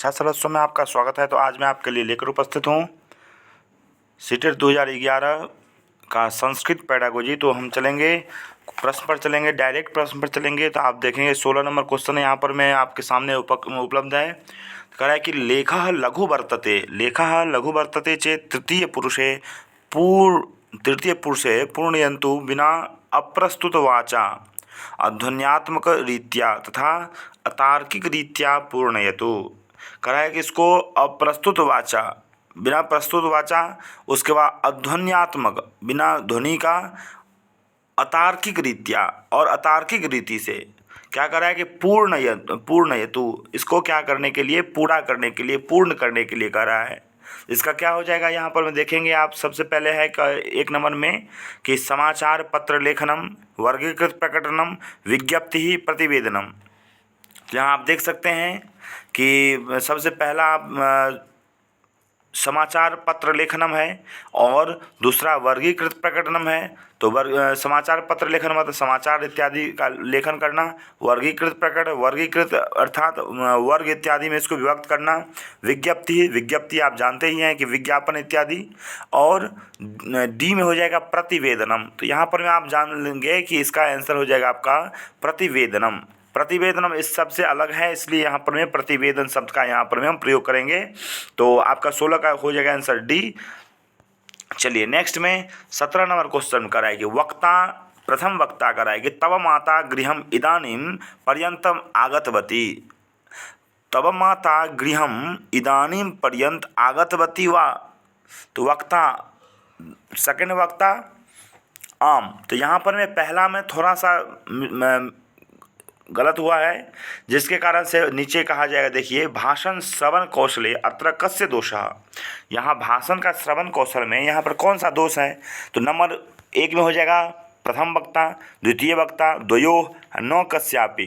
छात्र सदस्यों में आपका स्वागत है। तो आज मैं आपके लिए लेकर उपस्थित हूँ सीटेट 2011 का संस्कृत पेडागोजी। तो हम चलेंगे प्रश्न पर, चलेंगे डायरेक्ट प्रश्न पर चलेंगे। तो आप देखेंगे 16 नंबर क्वेश्चन यहाँ पर मैं आपके सामने उपलब्ध है। कह रहा है कि लेखः लघु वर्तते चेत तृतीय पुरुषे पूर्णयन्तु बिना अप्रस्तुत वाचा अध्वन्यात्मक रीत्या तथा अतार्किक रीत्या पूर्णयतु। कह रहा है कि इसको अप्रस्तुत वाचा, बिना प्रस्तुत वाचा, उसके बाद अध्वन्यात्मक, बिना ध्वनि का, अतार्किक रीत्या और अतार्किक रीति से क्या कर रहा है कि पूर्णयतु, इसको क्या करने के लिए, पूरा करने के लिए, पूर्ण करने के लिए कर रहा है। इसका क्या हो जाएगा यहाँ पर में देखेंगे आप। सबसे पहले है एक नंबर में कि समाचार पत्र लेखनम, वर्गीकृत प्रकटनम, विज्ञप्ति ही प्रतिवेदनम। यहाँ आप देख सकते हैं कि सबसे पहला समाचार पत्र लेखनम है और दूसरा वर्गीकृत प्रकटनम है। तो समाचार पत्र लेखन मतलब समाचार इत्यादि का लेखन करना, वर्गीकृत अर्थात वर्ग इत्यादि में इसको विभक्त करना, विज्ञप्ति आप जानते ही हैं कि विज्ञापन इत्यादि, और डी में हो जाएगा प्रतिवेदनम। तो यहाँ पर में आप जान लेंगे कि इसका आंसर हो जाएगा आपका प्रतिवेदनम। प्रतिवेदनम इस शब्द से अलग है, इसलिए यहाँ पर में प्रतिवेदन शब्द का यहाँ पर में हम प्रयोग करेंगे। तो आपका 16 का हो जाएगा आंसर डी। चलिए नेक्स्ट में 17 नंबर क्वेश्चन कराएगी प्रथम वक्ता कराएगी तव माता गृहम इदानीम पर्यंतम आगतवती। तव माता गृहम इदानीम पर्यंत आगतवती वा। तो वक्ता, सेकंड वक्ता आम। तो यहाँ पर मैं पहला में थोड़ा सा गलत हुआ है, जिसके कारण से नीचे कहा जाएगा। देखिए भाषण श्रवण कौशले अत्र कस्य दोषः। यहाँ भाषण का श्रवण कौशल में यहाँ पर कौन सा दोष है। तो नंबर 1 में हो जाएगा प्रथम वक्ता, द्वितीय वक्ता, द्वयोः न कस्यापि।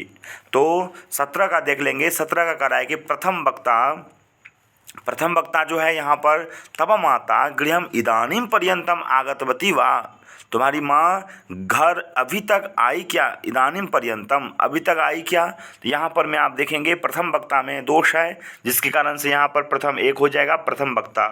तो 17 का देख लेंगे। 17 का कह रहा है कि प्रथम वक्ता जो है यहाँ पर तव माता गृहम इदानीम पर्यंतम आगतवती वा। तुम्हारी माँ घर अभी तक आई क्या, इदानीम पर्यंतम अभी तक आई क्या। तो यहाँ पर में आप देखेंगे प्रथम वक्ता में दोष है, जिसके कारण से यहाँ पर प्रथम 1 हो जाएगा प्रथम वक्ता।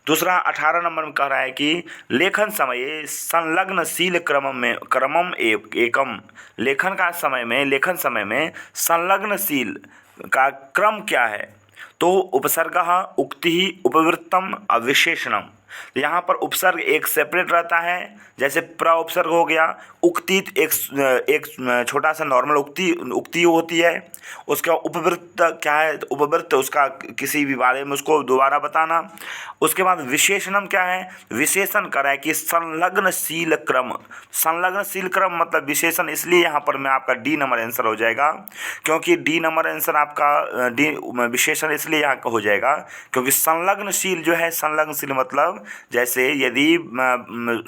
दूसरा 18 नंबर में कह रहा है कि लेखन समय संलग्नशील क्रमम एकम। लेखन समय में संलग्नशील का क्रम क्या है। तो उपसर्गः, उक्ति, उपवृत्तम, अविशेषणम। तो यहाँ पर उपसर्ग एक सेपरेट रहता है, जैसे प्र उपसर्ग हो गया। उक्ति एक छोटा सा नॉर्मल उक्ति होती है। उसका उपवृत्त क्या है, उपवृत्त उसका किसी भी बारे में उसको दोबारा बताना। उसके बाद विशेषणम क्या है, विशेषण करा है कि संलग्नशील क्रम। संलग्नशील क्रम मतलब विशेषण, इसलिए यहाँ पर मैं आपका डी नंबर आंसर हो जाएगा, क्योंकि डी नंबर आंसर आपका डी विशेषण इसलिए यहाँ का हो जाएगा क्योंकि संलग्नशील जो है, संलग्नशील मतलब जैसे यदि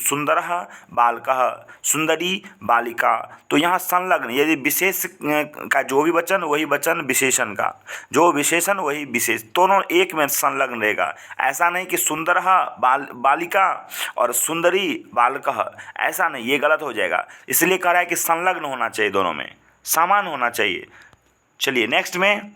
सुंदरः बालकः, सुंदरी बालिका। तो यहाँ संलग्न, यदि विशेष का जो भी वचन वही वचन विशेषण का, जो विशेषण वही विशेष, दोनों एक में संलग्न रहेगा। ऐसा नहीं कि सुंदरः बालिका और सुंदरी बालकः, ऐसा नहीं, ये गलत हो जाएगा। इसलिए कह रहा है कि संलग्न होना चाहिए, दोनों में समान होना चाहिए। चलिए नेक्स्ट में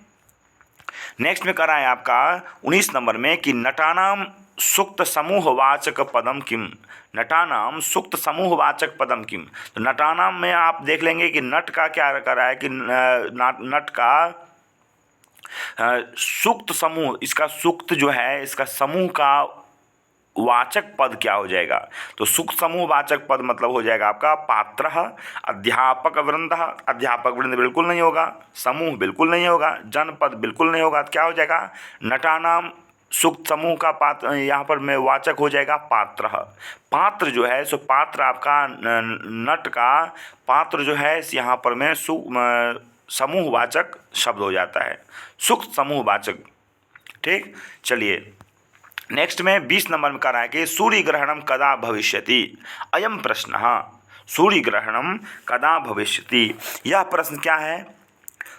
कह रहा है आपका 19 नंबर में कि नटानाम सुक्त समूहवाचक पदम किम। नटानाम सुक्त समूहवाचक पदम किम। तो नटानाम में आप देख लेंगे कि नट का क्या कर रहा है कि नट का सुक्त समूह, इसका सुक्त जो है, इसका समूह का वाचक पद क्या हो जाएगा। तो सुक्त समूह वाचक पद मतलब हो जाएगा आपका पात्रः, अध्यापक वृंद बिल्कुल नहीं होगा, समूह बिल्कुल नहीं होगा, जनपद बिल्कुल नहीं होगा। तो क्या हो जाएगा, नटानाम सुक्त समूह का पात्र, यहाँ पर में वाचक हो जाएगा पात्र। पात्र जो है सो पात्र आपका नट का पात्र जो है यहाँ पर में समूहवाचक शब्द हो जाता है, सुक्त समूहवाचक। ठीक, चलिए नेक्स्ट में 20 नंबर में कह रहा है कि सूर्यग्रहणम कदा भविष्यति। अयम प्रश्न, सूर्यग्रहणम कदा भविष्यति, यह प्रश्न क्या है।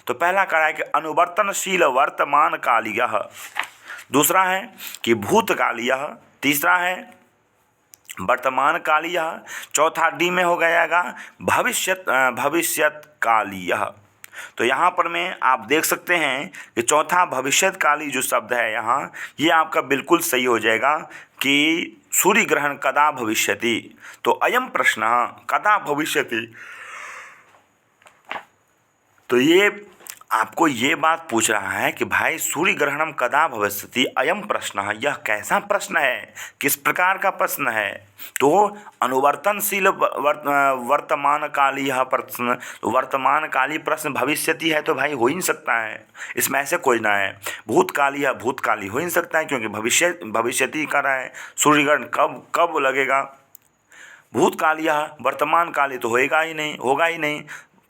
तो पहला कह रहा है कि अनुवर्तनशील वर्तमान कालीयः, दूसरा है कि भूतकालीय, तीसरा है वर्तमान कालीय, चौथा डी में हो जाएगा भविष्यत कालीय। तो यहाँ पर में आप देख सकते हैं कि चौथा भविष्यत्काली जो शब्द है यहाँ, ये आपका बिल्कुल सही हो जाएगा कि सूर्य ग्रहण कदा भविष्यति। तो अयम प्रश्न कदा भविष्यति, तो ये आपको ये बात पूछ रहा है कि भाई सूर्य ग्रहणम कदा भविष्यति अयम प्रश्न, यह कैसा प्रश्न है, किस प्रकार का प्रश्न है। तो अनुवर्तनशील वर्तमानकाली यह प्रश्न, वर्तमानकाली प्रश्न भविष्यति है तो भाई हो ही नहीं सकता है, इसमें ऐसे कोई ना है। भूतकाली या भूतकाली हो ही नहीं सकता है, क्योंकि भविष्यति कर रहा है, सूर्य ग्रहण कब लगेगा। भूतकाली या वर्तमानकाली तो होगा ही नहीं,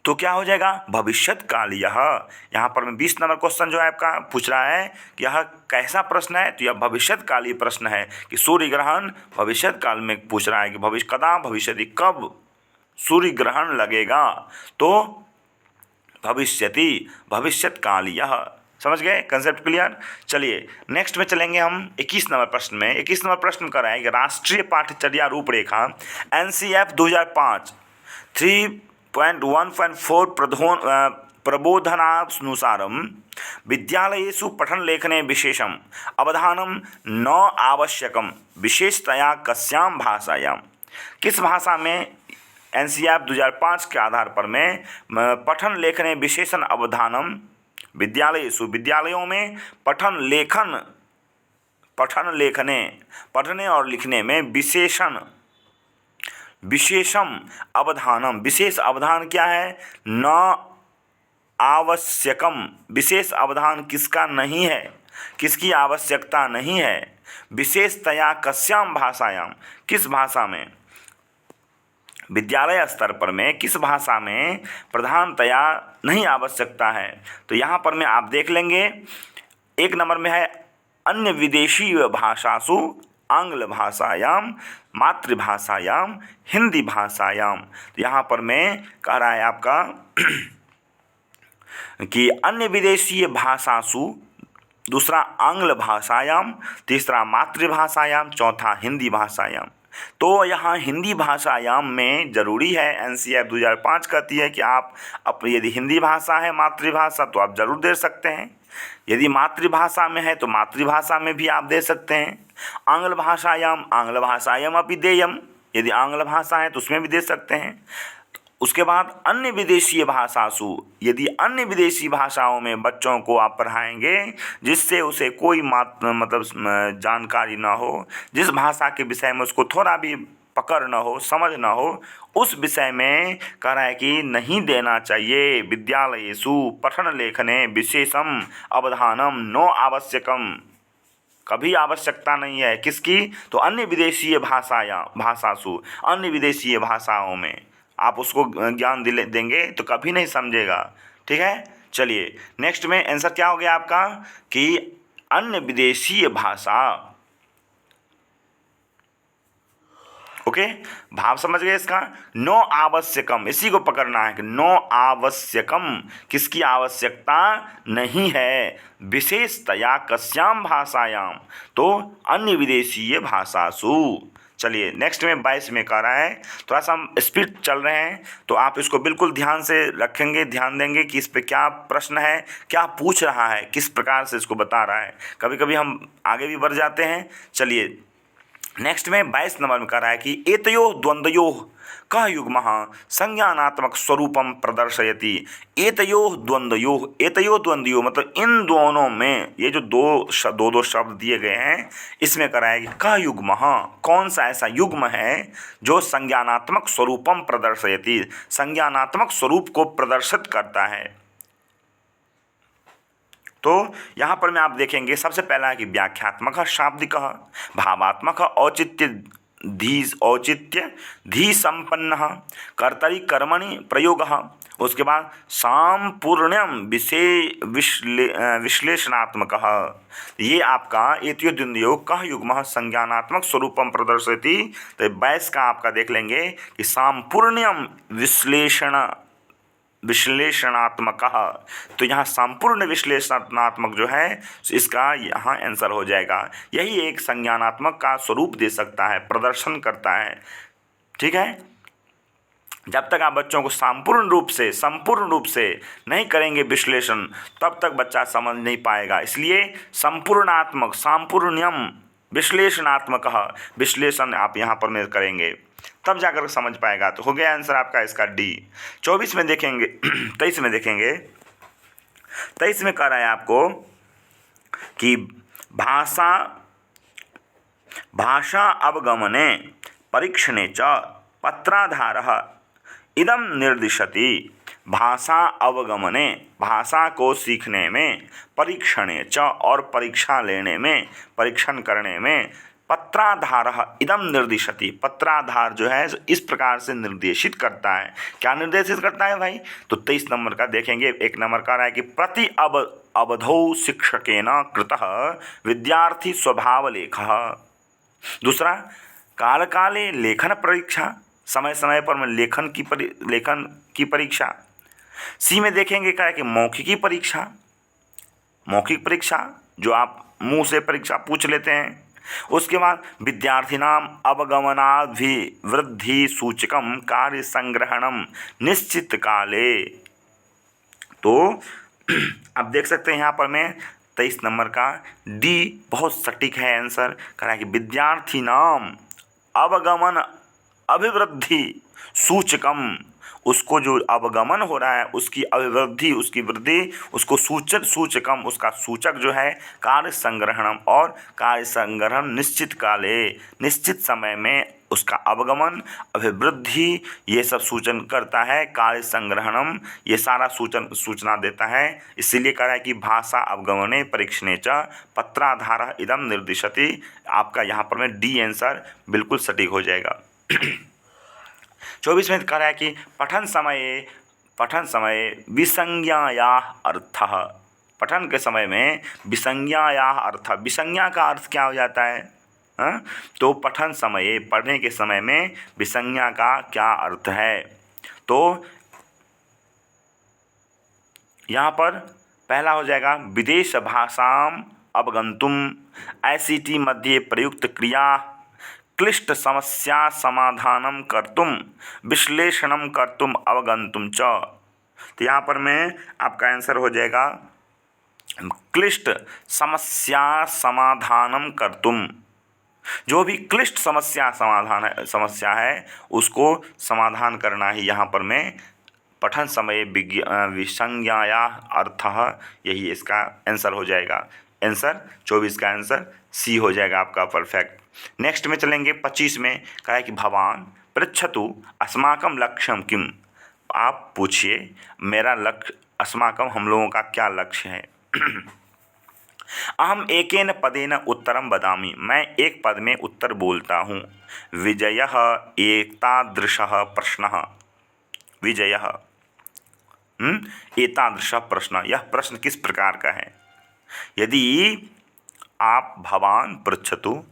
तो क्या हो जाएगा भविष्यत्काल। यहाँ पर मैं 20 नंबर क्वेश्चन जो है आपका पूछ रहा है कि यह कैसा प्रश्न है, तो यह भविष्यत्कालीय प्रश्न है कि सूर्य ग्रहण भविष्यत्काल में पूछ रहा है कि कदा भविष्यति, कब सूर्य ग्रहण लगेगा। तो भविष्यति भविष्यत्कालीय, समझ गए कंसेप्ट क्लियर। चलिए नेक्स्ट में चलेंगे हम 21 नंबर प्रश्न में। 21 नंबर प्रश्न कर रहा है कि राष्ट्रीय पाठ्यचर्या रूपरेखा NCF 2005 3.1.4 प्रबोधनानुसारं विद्यालयेषु पठनलेखने विशेषम अवधानम न आवश्यकम, विशेषतया कस्यां भाषायां। किस भाषा में NCF 2005 के आधार पर में पठन लेखने विशेषण अवधानम, विद्यालयों में पढ़ने और लिखने में विशेषम अवधानम, विशेष अवधान क्या है, न आवश्यकम, विशेष अवधान किसका नहीं है, किसकी आवश्यकता नहीं है। विशेषतया कस्याम भाषायाम, किस भाषा में, विद्यालय स्तर पर में किस भाषा में प्रधानतया नहीं आवश्यकता है। तो यहाँ पर में आप देख लेंगे 1 नंबर में है अन्य विदेशी भाषासु आंग्ल भाषायाम, मातृभाषायाम, हिंदी भाषायाम। तो यहाँ पर में कह रहा है आपका कि अन्य विदेशीय भाषासु, दूसरा आंग्ल भाषायाम, तीसरा मातृभाषायाम, चौथा हिंदी भाषायाम। तो यहाँ हिंदी भाषायाम में ज़रूरी है, NCF 2005 कहती है कि आप यदि हिंदी भाषा है मातृभाषा तो आप ज़रूर दे सकते हैं, यदि मातृभाषा में है तो मातृभाषा में भी आप दे सकते हैं। आंग्ल भाषायाम अपि देयम, यदि आंग्ल भाषा है तो उसमें भी दे सकते हैं। उसके बाद अन्य विदेशीय भाषासु, यदि अन्य विदेशी भाषाओं में बच्चों को आप पढ़ाएंगे जिससे उसे कोई मतलब जानकारी ना हो, जिस भाषा के विषय में उसको थोड़ा भी पकड़ ना हो, समझ ना हो, उस विषय में कह रहा है कि नहीं देना चाहिए। विद्यालयेषु पठन लेखने विशेषम अवधानम नो आवश्यकम, कभी आवश्यकता नहीं है किसकी, तो अन्य विदेशीय भाषासु, अन्य विदेशीय भाषाओं में आप उसको ज्ञान देंगे तो कभी नहीं समझेगा। ठीक है, चलिए नेक्स्ट में आंसर क्या हो गया आपका कि अन्य विदेशीय भाषा। ओके, भाव समझ गए इसका। नो आवश्यकम, इसी को पकड़ना है कि नो आवश्यकम, किसकी आवश्यकता नहीं है। विशेषतया कस्याम भाषायाम, तो अन्य विदेशीय भाषासु। चलिए नेक्स्ट में 22 में कह रहा है, थोड़ा सा हम स्पीड चल रहे हैं तो आप इसको बिल्कुल ध्यान से रखेंगे, ध्यान देंगे कि इस पे क्या प्रश्न है, क्या पूछ रहा है, किस प्रकार से इसको बता रहा है। कभी कभी हम आगे भी बढ़ जाते हैं। चलिए नेक्स्ट में 22 नंबर में कह रहा है कि एतयोः द्वन्द्वयोः कः युग्मः संज्ञानात्मक स्वरूपम प्रदर्शयति। एतयोः द्वन्द्वयोः मतलब इन दोनों में, ये जो दो शब्द दिए गए हैं, इसमें कह रहा है कि कः युग्मः, कौन सा ऐसा युग्म है जो संज्ञानात्मक स्वरूपम प्रदर्शयति, संज्ञानात्मक स्वरूप को प्रदर्शित करता है। तो यहाँ पर में आप देखेंगे सबसे पहला है कि व्याख्यात्मक शाब्दिक, भावात्मक औचित्य धी संपन्न, कर्तरि कर्मणि प्रयोग, उसके बाद साम्पूर्ण्यम विश्लेषणात्मक। ये आपका एतयोः द्वन्द्वयोः कः युग्मः संज्ञानात्मक स्वरूपम प्रदर्शयति। तो 22 का आपका देख लेंगे कि साम्पूर्ण्यम विश्लेषणात्मक, तो यहाँ संपूर्ण विश्लेषणात्मक जो है इसका यहाँ आंसर हो जाएगा। यही एक संज्ञानात्मक का स्वरूप दे सकता है, प्रदर्शन करता है। ठीक है, जब तक आप बच्चों को संपूर्ण रूप से नहीं करेंगे विश्लेषण, तब तक बच्चा समझ नहीं पाएगा। इसलिए संपूर्णात्मक, सांपूर्ण्यम विश्लेषणात्मक विश्लेषण आप यहाँ पर में करेंगे, तब जाकर समझ पाएगा। तो हो गया आंसर आपका इसका डी। 24 में देखेंगे 23 में देखेंगे, 23 में कह रहा है आपको कि भाषा अवगमने परीक्षणे च पत्राधारः इदं निर्दिशति। भाषा अवगमने, भाषा को सीखने में, परीक्षणे च और परीक्षा लेने में, परीक्षण करने में, पत्राधारः इदं निर्दिशति, पत्राधार जो है इस प्रकार से निर्देशित करता है। क्या निर्देशित करता है भाई? तो 23 नंबर का देखेंगे। 1 नंबर का रहा है कि प्रति अवधौ शिक्षकेन कृतः विद्यार्थी स्वभावलेखः। दूसरा, काल काले लेखन परीक्षा, समय समय पर मैं लेखन की परीक्षा। सी में देखेंगे क्या है कि मौखिकी परीक्षा, मौखिक परीक्षा जो आप मुंह से परीक्षा पूछ लेते हैं। उसके बाद विद्यार्थिनाम अवगमनाभिवृद्धि सूचकम कार्य संग्रहणम निश्चित काले। तो आप देख सकते हैं यहाँ पर मैं 23 नंबर का डी बहुत सटीक है आंसर। कह रहा है कि विद्यार्थिनाम अवगमन अभिवृद्धि सूचकम, उसको जो अवगमन हो रहा है उसकी अभिवृद्धि, उसकी वृद्धि, उसको सूचकम, उसका सूचक जो है कार्य संग्रहणम, और कार्य संग्रहण निश्चित काले, निश्चित समय में उसका अवगमन, अभिवृद्धि, ये सब सूचन करता है। कार्य संग्रहणम ये सारा सूचना देता है। इसीलिए कह रहा है कि भाषा अवगमने परीक्षणे च पत्राधारः इदं निर्दिशति। आपका यहाँ पर में डी आंसर बिल्कुल सटीक हो जाएगा। 24 में कह रहा है कि पठन समय विसंज्ञायाः अर्थः, पठन के समय में विसंज्ञायाः अर्थ, विसंज्ञा का अर्थ क्या हो जाता है? तो पठन समय, पढ़ने के समय में विसंज्ञा का क्या अर्थ है? तो यहाँ पर पहला हो जाएगा विदेश भाषाम अवगंतुम, ICT मध्ये प्रयुक्त क्रिया क्लिष्ट समस्या समाधानम कर्तुम, विश्लेषणम कर्तुम, अवगंतुम च। तो यहाँ पर में आपका आंसर हो जाएगा क्लिष्ट समस्या समाधानम कर्तुम। जो भी क्लिष्ट समस्या है उसको समाधान करना ही यहाँ पर में पठन समय विसंज्ञाया अर्थः, यही इसका आंसर हो जाएगा। आंसर 24 का आंसर सी हो जाएगा आपका परफेक्ट। नेक्स्ट में चलेंगे 25 में। कहा है कि भवान पृच्छतु अस्माकं लक्ष्यम किम, आप पूछिए मेरा लक्ष्य, अस्माकं हम लोगों का क्या लक्ष्य है। अहम एकेन पदेन उत्तरम वदामि, मैं एक पद में उत्तर बोलता हूँ। विजयः एतादृशः प्रश्नः, विजयः एतादृशः प्रश्न, यह प्रश्न किस प्रकार का है। यदि आप भवान पृच्छतु,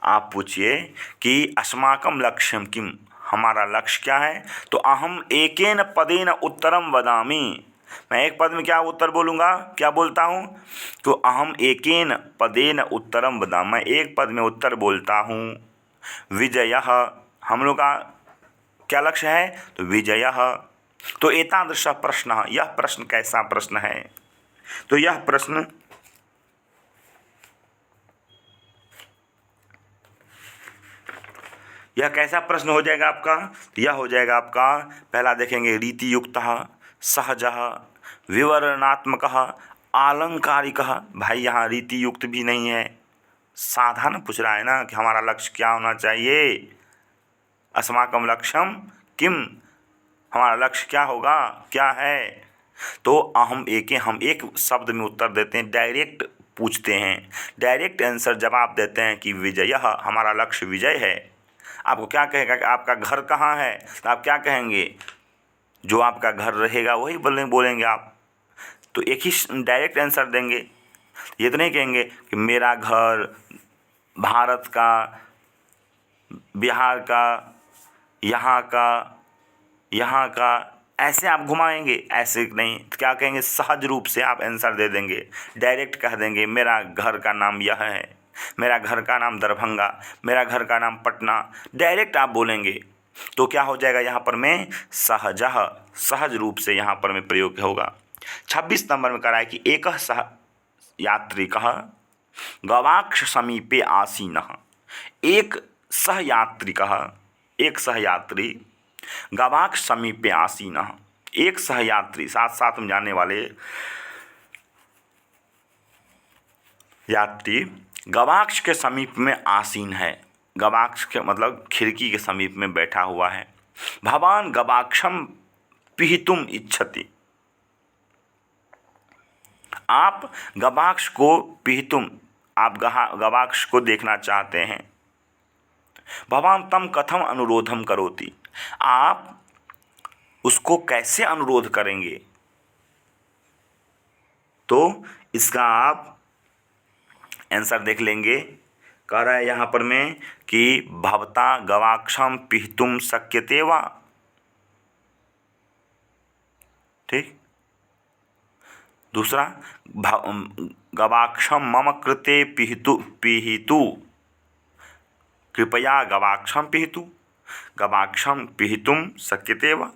आप पूछिए कि अस्माकं लक्ष्यम किम, हमारा लक्ष्य क्या है, तो अहम एकेन पदेन उत्तरम वदामि, मैं एक पद में क्या उत्तर बोलूँगा, क्या बोलता हूँ, तो अहम एकेन पदेन उत्तरम वदामि, मैं एक पद में उत्तर बोलता हूँ। विजयः, हम लोग का क्या लक्ष्य है, तो विजयः। तो एतादृश प्रश्न, यह प्रश्न कैसा प्रश्न है, तो यह प्रश्न यह कैसा प्रश्न हो जाएगा आपका, यह हो जाएगा आपका, पहला देखेंगे रीति युक्तः, सहजः, विवरणात्मकः, आलंकारिकः। भाई यहाँ रीति युक्त भी नहीं है, साधारण पूछ रहा है ना कि हमारा लक्ष्य क्या होना चाहिए। अस्माकं लक्ष्यम किम, हमारा लक्ष्य क्या होगा, क्या है। तो हम एक शब्द में उत्तर देते हैं, डायरेक्ट पूछते हैं, डायरेक्ट आंसर जवाब देते हैं कि विजयः, हमारा लक्ष्य विजय है। आपको क्या कहेगा कि आपका घर कहाँ है, तो आप क्या कहेंगे, जो आपका घर रहेगा वही बोलेंगे आप। तो एक ही डायरेक्ट आंसर देंगे, ये तो नहीं कहेंगे कि मेरा घर भारत का, बिहार का, यहाँ का, ऐसे आप घुमाएंगे, ऐसे नहीं। तो क्या कहेंगे, सहज रूप से आप आंसर दे देंगे, डायरेक्ट कह देंगे मेरा घर का नाम यह है, मेरा घर का नाम दरभंगा, मेरा घर का नाम पटना, डायरेक्ट आप बोलेंगे। तो क्या हो जाएगा यहाँ पर में सहजः, सहज रूप से यहाँ पर में प्रयोग होगा। 26 नंबर में कह रहा है कि एकः सह यात्रिकः गवाक्ष समीपे आसीनः। एक सहयात्रिकः, एक सहयात्री गवाक्ष समीपे आसीनः, एक सहयात्री साथ साथ में जाने वाले यात्री गवाक्ष के समीप में आसीन है। गवाक्ष के मतलब खिड़की के समीप में बैठा हुआ है। भवान गवाक्षम पिहितुम इच्छति। आप गवाक्ष को पिहितुम, आप गवाक्ष को देखना चाहते हैं। भवान तम कथम अनुरोधम करोति। आप उसको कैसे अनुरोध करेंगे? तो इसका आप आंसर देख लेंगे। कह रहा है यहाँ पर में कि भवता गवाक्षम पिहितुम शक्यते वा। ठीक। दूसरा गवाक्षम मम कृते पिहितु कृपया गवाक्षम पिहितु। गवाक्षम पिहितुम शक्यते वा,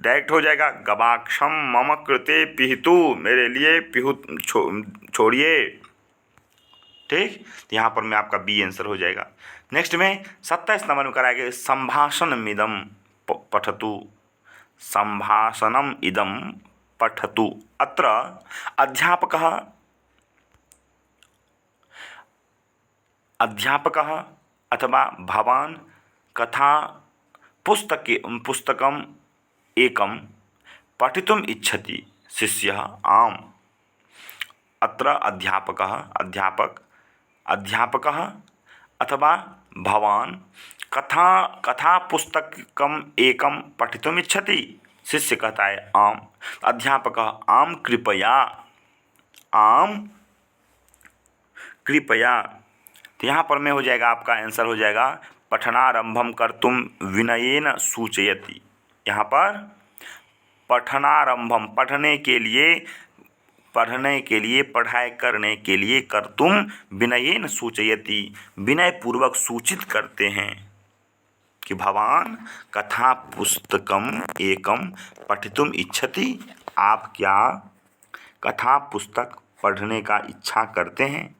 डायरेक्ट हो जाएगा गवाक्षम मम कृते पिहितु, मेरे लिए छोड़िए। ठीक, तो यहाँ पर में आपका बी आंसर हो जाएगा। नेक्स्ट में 27 नंबर में कराएंगे संभाषणम इदम पठतु। संभाषणम इदम पठतु। अत्र अध्यापकः अथवा भवान कथा पुस्तकम् एकं पठितुम् इच्छति शिष्यः आम्। अत्र अध्यापकः अथवा भवान कथा पुस्तकम् एकं पठितुम् इच्छति। शिष्य कहता है आम। अध्यापकः आम कृपया। तो यहाँ पर में हो जाएगा आपका आंसर हो जाएगा पठनारंभम कर्तुम विनयेन सूचयति। यहाँ पर पठनारंभम पढ़ाई करने के लिए कर्तुम विनयेन सूचयति, विनय पूर्वक सूचित करते हैं कि भवान कथा पुस्तकम एकम पठितुम इच्छति। आप क्या कथा पुस्तक पढ़ने का इच्छा करते हैं?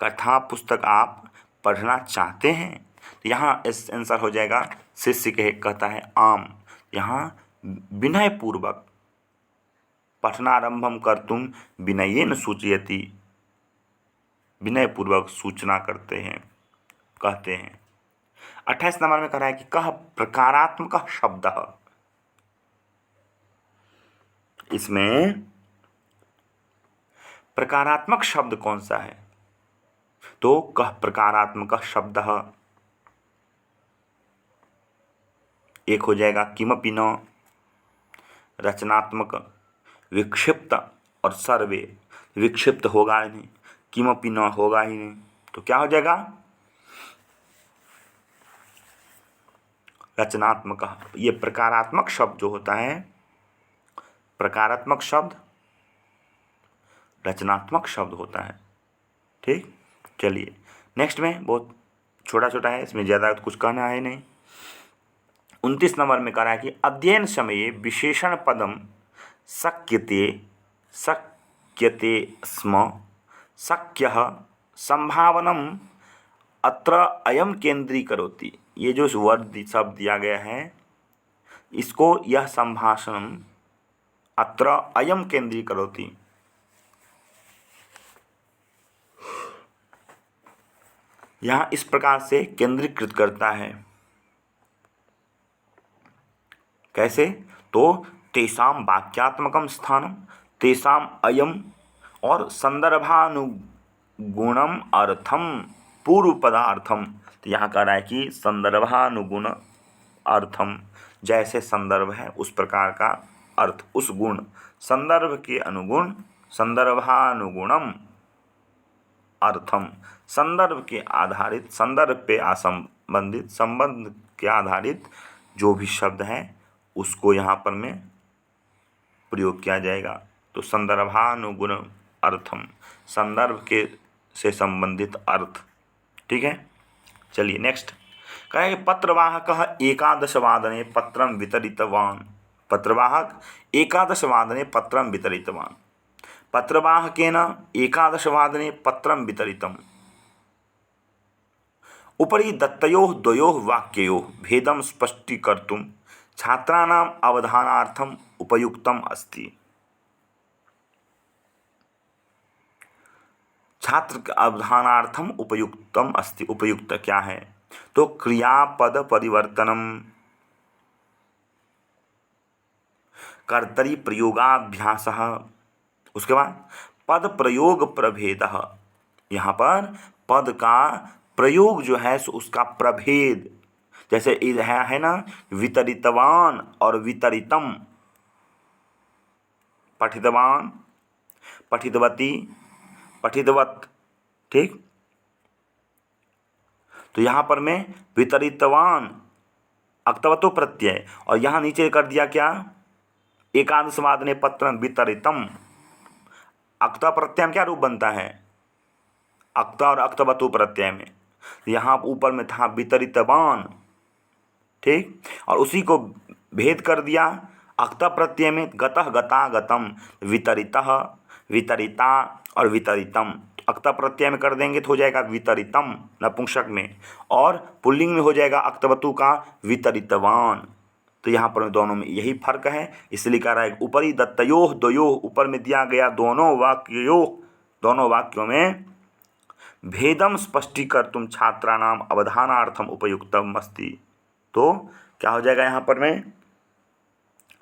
कथा पुस्तक आप पढ़ना चाहते हैं? यहाँ इस आंसर हो जाएगा शिष्य कहता है आम। यहाँ विनय पूर्वक पठनारंभम कर्तुम विनयेन सूचयति, विनय पूर्वक सूचना करते हैं, कहते हैं। 28 नंबर में कह रहा है कि कह प्रकारात्मक शब्द। इसमें प्रकारात्मक शब्द कौन सा है? तो कह प्रकारात्मक शब्द एक हो जाएगा किमपि न, रचनात्मक, विक्षिप्त और सर्वे। विक्षिप्त होगा ही नहीं, किमपि न होगा ही नहीं, तो क्या हो जाएगा रचनात्मक। ये प्रकारात्मक शब्द जो होता है, प्रकारात्मक शब्द रचनात्मक शब्द होता है। ठीक, चलिए नेक्स्ट में बहुत छोटा छोटा है, इसमें ज़्यादा कुछ कहना है नहीं। 29 नंबर में कह रहा है कि अध्ययन समये विशेषण पदम शक्यते स्म शक्यः संभावनम अत्र अयम केंद्रीकरोति। ये जो वर्ड शब्द दिया गया है, इसको यह संभाषण अत्र अयम केंद्रीकरोति, यहाँ इस प्रकार से केंद्रीकृत करता है। कैसे? तो तेषां वाक्यात्मकं स्थानं तेषां अयम और संदर्भानुगुणम अर्थम पूर्व पदार्थम। तो यहाँ कह रहा है कि संदर्भानुगुण अर्थम, जैसे संदर्भ है उस प्रकार का अर्थ, उस गुण, संदर्भ के अनुगुण, संदर्भानुगुणम अर्थम, संदर्भ के आधारित, संदर्भ पे असंबंधित, संबंध के आधारित जो भी शब्द है उसको यहाँ पर में प्रयोग किया जाएगा। तो संदर्भानुगुण अर्थम, संदर्भ के से संबंधित अर्थ। ठीक है, चलिए नेक्स्ट कहे कि पत्रवाहकः एकादशवादने पत्रं वितरितवान्। पत्रवाहक एकादशवादने पत्रं वितरितवान्। पत्रवाहकेन एकादशवादने पत्रं वितरितम्। उपरि दत्तयोः द्वयोः वाक्ययोः भेदं स्पष्टीकर्तुं छात्राणाम् अवधानार्थम् उपयुक्तम् अस्ति। छात्र अवधानार्थम उपयुक्तम अस्ति। उपयुक्त क्या है? तो क्रियापद परिवर्तनम, कर्तरी प्रयोगाभ्यासः, उसके बाद पद प्रयोग प्रभेदः। यहाँ पर पद का प्रयोग जो है सो उसका प्रभेद, जैसे है ना वितरितवान और वितरितम, पठितवान, पठितवती, पठितवत, ठीक। तो यहाँ पर मैं वितरितवान अक्तवतो प्रत्यय, और यहाँ नीचे कर दिया क्या, एकादशवादने पत्रं वितरितम। अक्त प्रत्यय में क्या रूप बनता है? अक्त और अक्तवतो प्रत्यय में। यहाँ ऊपर में था वितरितवान, ठीक, और उसी को भेद कर दिया अक्त प्रत्यय में, गतः गता गतम, वितरितः वितरिता और वितरितम। अक्त प्रत्यय में कर देंगे तो हो जाएगा वितरितम नपुंसक में, और पुल्लिंग में हो जाएगा अक्तवतु का वितरितवान। तो यहाँ पर दोनों में यही फर्क है, इसलिए कह रहा है ऊपरी दत्तयोः द्वयोः, ऊपर में दिया गया दोनों वाक्यों में भेदम स्पष्टीकर्तुं छात्राणाम अवधानार्थम उपयुक्तम अस्ति। तो क्या हो जाएगा यहाँ पर में?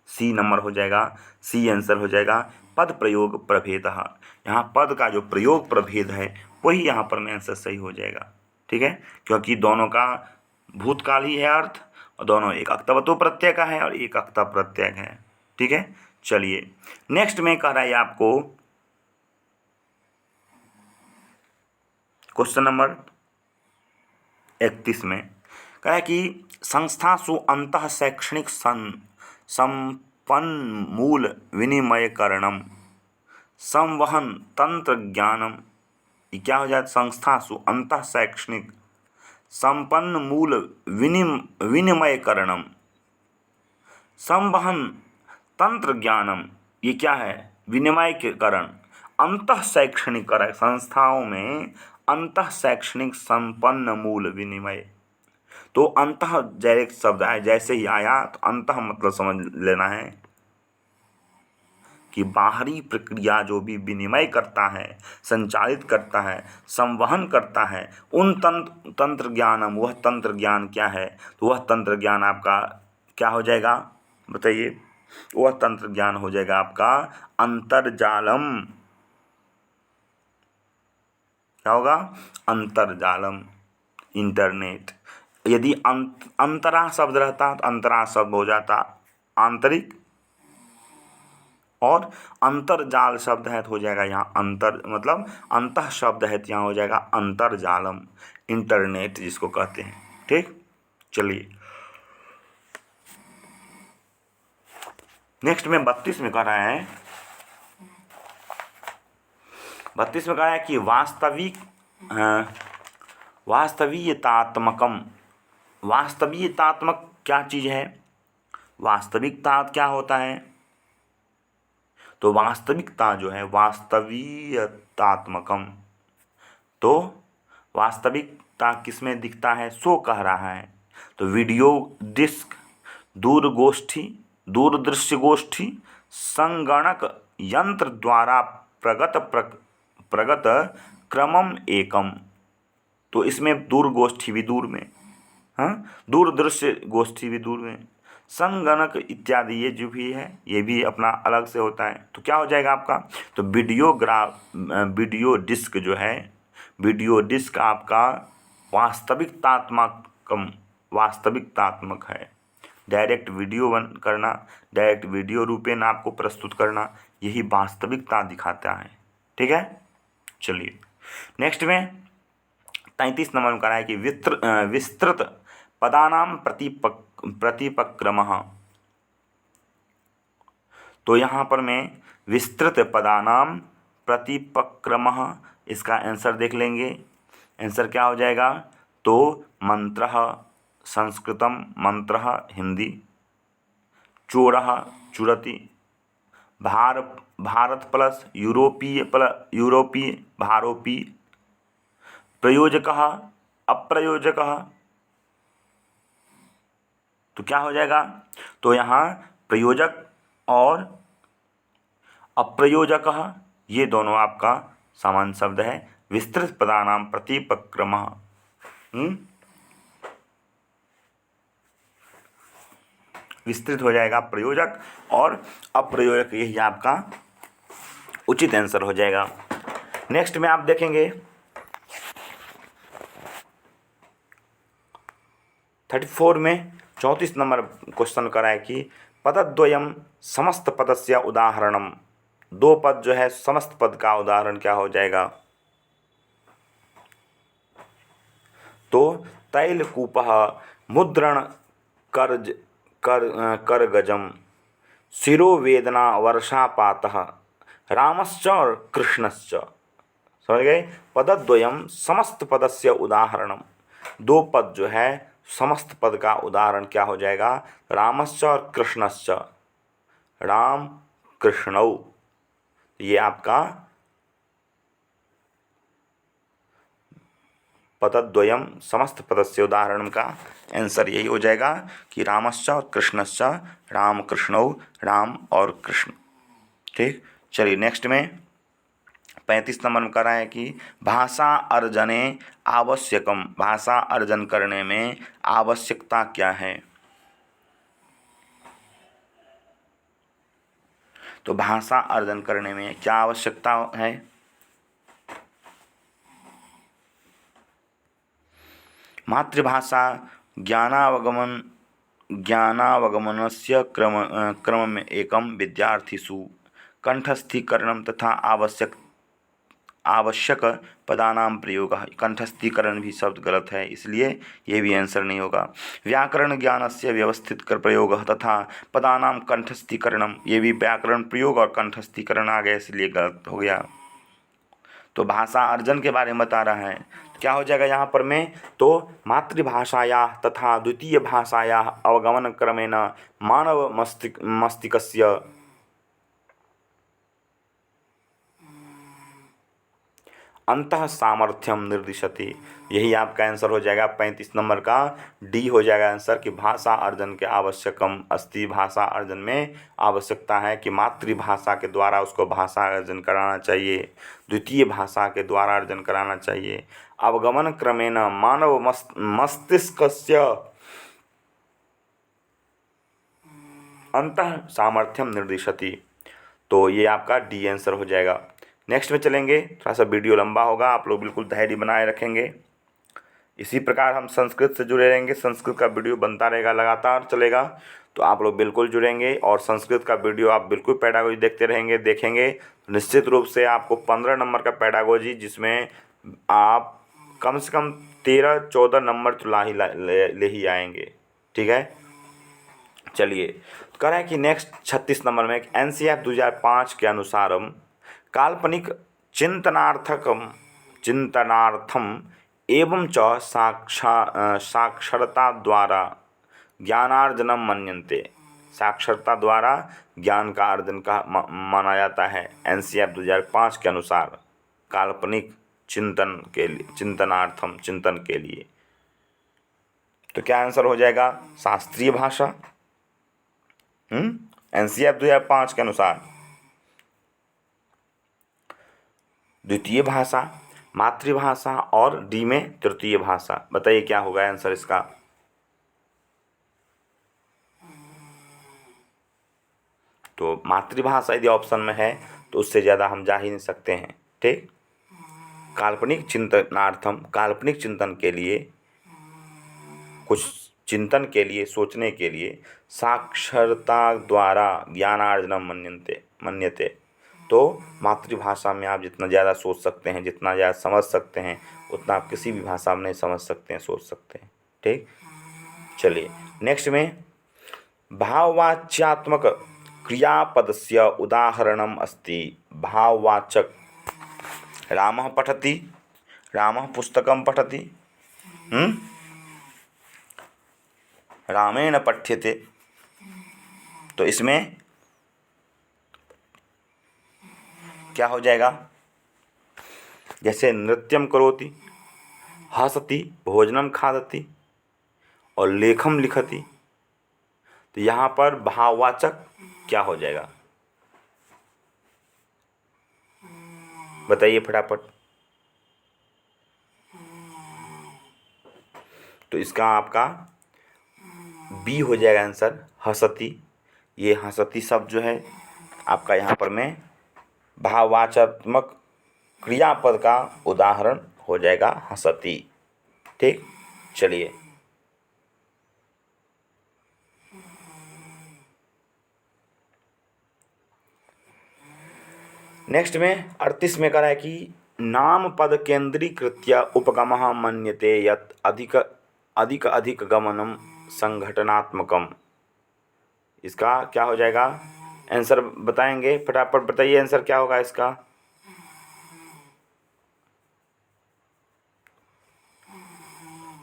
सी नंबर हो जाएगा, सी आंसर हो जाएगा, पद प्रयोग प्रभेदः। यहाँ पद का जो प्रयोग प्रभेद है वही यहाँ पर में आंसर सही हो जाएगा, ठीक है, क्योंकि दोनों का भूतकाल ही है अर्थ, और दोनों एक अक्तवतो प्रत्यय का है और एक अक्ता प्रत्यय है, ठीक है। चलिए नेक्स्ट में कह रहा है आपको क्वेश्चन नंबर 31 में कहा है कि संस्थासु अंतः शैक्षणिक संपन्न मूल विनिमयकरणम संवहन तंत्र ज्ञानम। ये क्या हो जाए? संस्थासु अंतः शैक्षणिक संपन्न मूल विनिमयकरणम संवहन तंत्र ज्ञानम। ये क्या है? विनिमय के करण। अंतः शैक्षणिक करण, संस्थाओं में अंतः शैक्षणिक संपन्न मूल विनिमय। तो अंतः डायरेक्ट शब्द आए, जैसे ही आया तो अंतः मतलब समझ लेना है कि बाहरी प्रक्रिया जो भी विनिमय करता है, संचालित करता है, संवहन करता है, उन तंत्र ज्ञानम, वह तंत्र ज्ञान क्या है? तो वह तंत्र ज्ञान आपका क्या हो जाएगा बताइए? वह तंत्र ज्ञान हो जाएगा आपका अंतर्जालम। क्या होगा? अंतर्जालम, इंटरनेट। यदि अंतरा शब्द रहता तो अंतरा शब्द हो जाता आंतरिक, और अंतर्जाल शब्द है तो हो जाएगा यहाँ अंतर, मतलब अंतः शब्द है तो यहाँ हो जाएगा अंतर्जालम, इंटरनेट जिसको कहते हैं, ठीक। चलिए नेक्स्ट में 32 में कह रहा है, 32 में कह रहा है कि वास्तविकतात्मकम। वास्तविकतात्मक क्या चीज़ है? वास्तविकता क्या होता है? तो वास्तविकता जो है वास्तविकतात्मकम, तो वास्तविकता किसमें दिखता है? सो कह रहा है तो वीडियो डिस्क, दूरदृश्य गोष्ठी, संगणक यंत्र द्वारा प्रगत क्रमम एकम। तो इसमें दूरगोष्ठी भी दूर में, हाँ, दूरदृश्य गोष्ठी भी दूर में, संगणक इत्यादि ये जो भी है ये भी अपना अलग से होता है। तो क्या हो जाएगा आपका? तो वीडियो डिस्क जो है, वीडियो डिस्क आपका वास्तविकतात्मक है। डायरेक्ट वीडियो करना, डायरेक्ट वीडियो रूपेण आपको प्रस्तुत करना, यही वास्तविकता दिखाता है, ठीक है। चलिए नेक्स्ट में 33 नंबर में कह रहा है कि विस्तृत पदानाम प्रतिपक्रमः। तो यहाँ पर मैं विस्तृत पदानाम प्रतिपक्रमः, इसका आंसर देख लेंगे। आंसर क्या हो जाएगा? तो मंत्रः, संस्कृतम मंत्रः हिंदी, चोरः चुरति, भारत प्लस यूरोपीय भारोपी, प्रयोजकः अप्रयोजकः। तो क्या हो जाएगा? तो यहाँ प्रयोजक और अप्रयोजकः ये दोनों आपका सामान्य शब्द है। विस्तृत पदानां प्रतिपक्रमः। विस्तृत हो जाएगा प्रयोजक और अप्रयोजक, यही आपका उचित आंसर हो जाएगा। नेक्स्ट में आप देखेंगे 34 में 34 नंबर क्वेश्चन करा है कि पदद्वयम समस्त पदस्य उदाहरणम। दो पद जो है समस्त पद का उदाहरण क्या हो जाएगा? तो तैलकूपः मुद्रण करगजम, शिरोवेदना वर्षापातः, रामश्च और कृष्णश्च। समझ गए? पदद्वयम समस्त पदस्य उदाहरणम। दो पद जो है समस्त पद का उदाहरण क्या हो जाएगा? रामश्च और कृष्णश्च, राम कृष्णौ। ये आपका पदद्वयम समस्त पदस्य उदाहरण का आंसर यही हो जाएगा कि रामश्च और कृष्णश्च, राम कृष्णौ, राम और कृष्ण। ठीक, चलिए नेक्स्ट में 35 नंबर में करा है कि भाषा अर्जने आवश्यकम। भाषा अर्जन करने में आवश्यकता क्या है? तो भाषा अर्जन करने में क्या आवश्यकता है? मातृभाषा ज्ञानावगमनस्य क्रम में एकम विद्यार्थिषु कंठस्थीकरणम तथा आवश्यक पदानाम प्रयोग। कंठस्थीकरण भी शब्द गलत है, इसलिए ये भी आंसर नहीं होगा। व्याकरण ज्ञानस्य व्यवस्थित कर प्रयोग तथा पदानाम कंठस्थीकरणम, ये भी व्याकरण प्रयोग और कंठस्थीकरण आ गया, इसलिए गलत हो गया। तो भाषा अर्जन के बारे में बता रहा है, क्या हो जाएगा यहाँ पर में? तो मातृभाषाया तथा द्वितीय भाषाया अवगमन क्रमेण मानव मस्तिष्कस्य अंतः सामर्थ्यम निर्दिशति। यही आपका आंसर हो जाएगा 35 नंबर का डी हो जाएगा आंसर कि भाषा अर्जन के आवश्यकम अस्ति। भाषा अर्जन में आवश्यकता है कि मातृभाषा के द्वारा उसको भाषा अर्जन कराना चाहिए, द्वितीय भाषा के द्वारा अर्जन कराना चाहिए। अवगमन क्रमेण मानव मस्तिष्कस्य अंतः सामर्थ्यम निर्दिशति। तो ये आपका डी आंसर हो जाएगा। नेक्स्ट में चलेंगे, थोड़ा सा वीडियो लंबा होगा, आप लोग बिल्कुल धैर्य बनाए रखेंगे। इसी प्रकार हम संस्कृत से जुड़े रहेंगे, संस्कृत का वीडियो बनता रहेगा, लगातार चलेगा, तो आप लोग बिल्कुल जुड़ेंगे और संस्कृत का वीडियो आप बिल्कुल पेडागोजी देखते रहेंगे, देखेंगे। निश्चित रूप से आपको 15 नंबर का पेडागोजी, जिसमें आप कम से कम 13-14 नंबर तो ले ही आएंगे। ठीक है, चलिए कह रहा है कि नेक्स्ट 36 नंबर में एनसीईआरटी 2005 के अनुसार काल्पनिक चिंतनार्थम एवं च साक्षरता द्वारा ज्ञानार्जनम मन्यन्ते। साक्षरता द्वारा ज्ञान का अर्जन का माना जाता है एनसीईआरटी 2005 के अनुसार, काल्पनिक चिंतनार्थम, चिंतन के लिए। तो क्या आंसर हो जाएगा? शास्त्रीय भाषा। एनसीईआरटी 2005 के अनुसार द्वितीय भाषा, मातृभाषा और डी में तृतीय भाषा। बताइए क्या होगा आंसर इसका? तो मातृभाषा यदि ऑप्शन में है तो उससे ज़्यादा हम जा ही नहीं सकते हैं। ठीक, काल्पनिक चिंतनार्थम, काल्पनिक चिंतन के लिए, कुछ चिंतन के लिए, सोचने के लिए, साक्षरता द्वारा ज्ञानार्जनम मन्यते। तो मातृभाषा में आप जितना ज़्यादा सोच सकते हैं, जितना ज़्यादा समझ सकते हैं, उतना आप किसी भी भाषा में नहीं समझ सकते हैं, सोच सकते हैं। ठीक, चलिए नेक्स्ट में भाववाच्यात्मक क्रियापदस्य उदाहरणम अस्ति। भाववाचक, रामः पठति, रामः पुस्तकं पठति, रामेण पठ्यते। तो इसमें क्या हो जाएगा, जैसे नृत्यम करोति, हसति, भोजनम खादति और लेखम लिखति, तो यहाँ पर भाववाचक क्या हो जाएगा, बताइए फटाफट। तो इसका आपका बी हो जाएगा आंसर, हसति। ये हसति शब्द जो है आपका यहाँ पर में भाववाचकात्मक क्रियापद का उदाहरण हो जाएगा हसति। ठीक, चलिए नेक्स्ट में 38 में कह रहा है कि नाम पद केंद्रीकृत्य उपगमः मन्यते यत् अधिक अधिक अधिक गमनम संघटनात्मकम। इसका क्या हो जाएगा, आंसर बताएंगे, फटाफट बताइए आंसर क्या होगा इसका।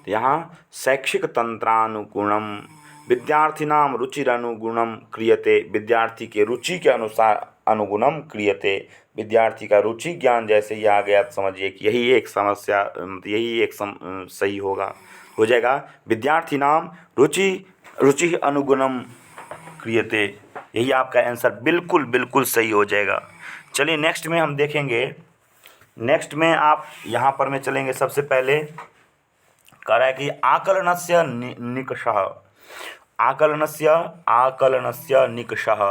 यहाँ शैक्षिक तंत्रानुगुणम विद्यार्थिनाम रुचिरनुगुणम क्रियते, विद्यार्थी के रुचि के अनुसार अनुगुणम क्रियते, विद्यार्थी का रुचि ज्ञान जैसे ही आ गया तो समझिए कि यही एक समस्या, यही एक सही होगा, हो जाएगा विद्यार्थिनाम रुचि अनुगुणम क्रियते, यही आपका आंसर बिल्कुल बिल्कुल सही हो जाएगा। चलिए नेक्स्ट में हम देखेंगे, नेक्स्ट में आप यहाँ पर में चलेंगे। सबसे पहले कह रहा है कि आकलनस्य निकषः, आकलनस्य निकषः